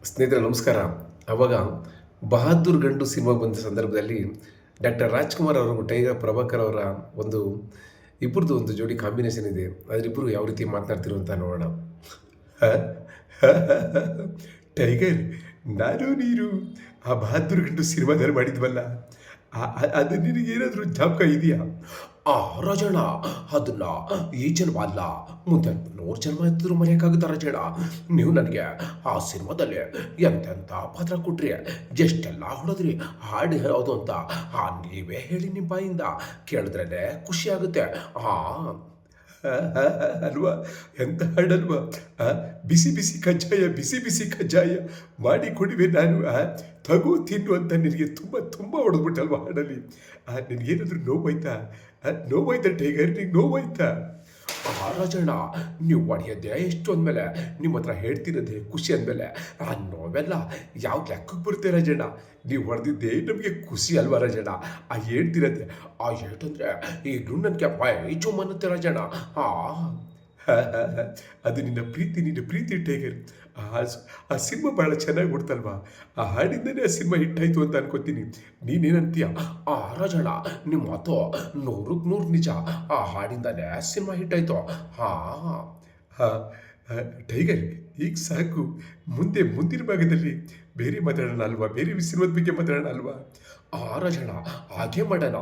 ಸ್ನೇಹಿತರೆ ನಮಸ್ಕಾರ. ಅವಾಗ ಬಹದ್ದೂರ್ ಗಂಡು ಸಿನಿಮಾ ಬಂದ ಸಂದರ್ಭದಲ್ಲಿ ಡಾಕ್ಟರ್ ರಾಜ್‌ಕುಮಾರ್ ಅವರು, ಟೈಗರ್ ಪ್ರಭಾಕರ್ ಅವರ ಒಂದು ಇಬ್ಬರದು ಒಂದು ಜೋಡಿ ಕಾಂಬಿನೇಷನ್ ಇದೆ. ಅದರಿಬ್ಬರು ಯಾವ ರೀತಿ ಮಾತನಾಡ್ತಿರೋ ಅಂತ ನೋಡೋಣ. ಟೈಗರ್, ನಾನು ನೀನು ಆ ಬಹದ್ದೂರ್ ಗಂಡು ಸಿನಿಮಾದಲ್ಲಿ ಮಾಡಿದ್ವಲ್ಲ, ಅದು ನಿನಗೇನಾದರೂ ಜ್ಞಾಪಕ ಇದೆಯಾ? ರಾಜಣ್ಣ, ಅದನ್ನ ಈ ಜನ್ಮ ಅಲ್ಲ, ಮುಂದೆ 100 ಜನ್ಮ ಇದ್ದರೂ ಮರೆಯೋಕ್ಕಾಗುತ್ತಾ ರಾಜಣ್ಣ? ನೀವು ನನಗೆ ಆ ಸಿನಿಮಾದಲ್ಲಿ ಎಂತೆಂಥ ಪಾತ್ರ ಕೊಟ್ರಿ, ಎಷ್ಟೆಲ್ಲ ಹೊಡೆದ್ರಿ, ಹಾಡು ಯಾವುದು ಅಂತ ನೀವೇ ಹೇಳಿ ನಿಮ್ಮ ಬಾಯಿಂದ ಕೇಳಿದ್ರೇ ಖುಷಿ ಆಗುತ್ತೆ. ಅಲ್ವಾ? ಎಂಥ ಹಾಡಲ್ವಾ? ಬಿಸಿ ಬಿಸಿ ಕಜ್ಜಾಯ, ಬಿಸಿ ಬಿಸಿ ಕಜ್ಜಾಯ ಮಾಡಿ ಕೊಡುವೆ ನಾನು, ತಗೋ ತಿನ್ನು ಅಂತ ನಿನಗೆ ತುಂಬ ತುಂಬ ಹೊಡೆದ್ಬಿಟ್ಟಲ್ವಾ ಹಾಡಲ್ಲಿ? ನಿನಗೇನಾದರೂ ನೋವಾಯ್ತಾ? ನೋವಾಯ್ತಾ ಟೈಗರ್, ನಿಂಗೆ ನೋವಾಯ್ತಾ? ರಾಜಣ್ಣ, ನೀವು ಹೊಡೆಯೋದೇ ಎಷ್ಟು ಅಂದಮೇಲೆ, ನಿಮ್ಮ ಹತ್ರ ಹೇಳ್ತಿರೋದೇ ಖುಷಿ ಅಂದಮೇಲೆ ಆ ನೋವೆಲ್ಲ ಯಾವ ಲೆಕ್ಕಕ್ಕೆ ಬರುತ್ತೆ ರಾಜಣ್ಣ? ನೀವು ಹೊಡೆದಿದ್ದೇ ನಮಗೆ ಖುಷಿ ಅಲ್ವಾ ರಾಜಣ್ಣ? ಹೇಳ್ತಿರತ್ತೆ ಆ ಏಟಂದರೆ ಈಗಲೂ ನನಗೆ ಮೈ ಜುಮ್ ಅನ್ನುತ್ತೆ ರಾಜಣ್ಣ. ಅದು ನಿನ್ನ ಪ್ರೀತಿ ಟೈಗರ್. ಆ ಸಿನಿಮಾ ಭಾಳ ಚೆನ್ನಾಗಿ ಬಿಡ್ತಲ್ವಾ? ಆ ಹಾಡಿಂದನೇ ಆ ಸಿನಿಮಾ ಹಿಟ್ಟಾಯಿತು ಅಂತ ಅನ್ಕೋತೀನಿ. ನೀನೇನಂತೀಯ? ರಾಜಣ್ಣ, ನಿಮ್ಮ ಮಾತು 100ಕ್ಕೆ 100 ನಿಜ. ಆ ಹಾಡಿಂದನೇ ಸಿನಿಮಾ ಹಿಟ್ಟಾಯಿತು. ಹಾಂ ಟೈಗರ್, ಈಗ ಸಾಕು. ಮುಂದಿನ ಭಾಗದಲ್ಲಿ ಬೇರೆ ಮಾತಾಡೋಣ ಅಲ್ವಾ? ಬೇರೆ ಸಿನಿಮಾದ ಬಗ್ಗೆ ಮಾತಾಡೋಣ ಅಲ್ವಾ? ರಾಜಣ್ಣ, ಹಾಗೆ ಮಾಡೋಣ.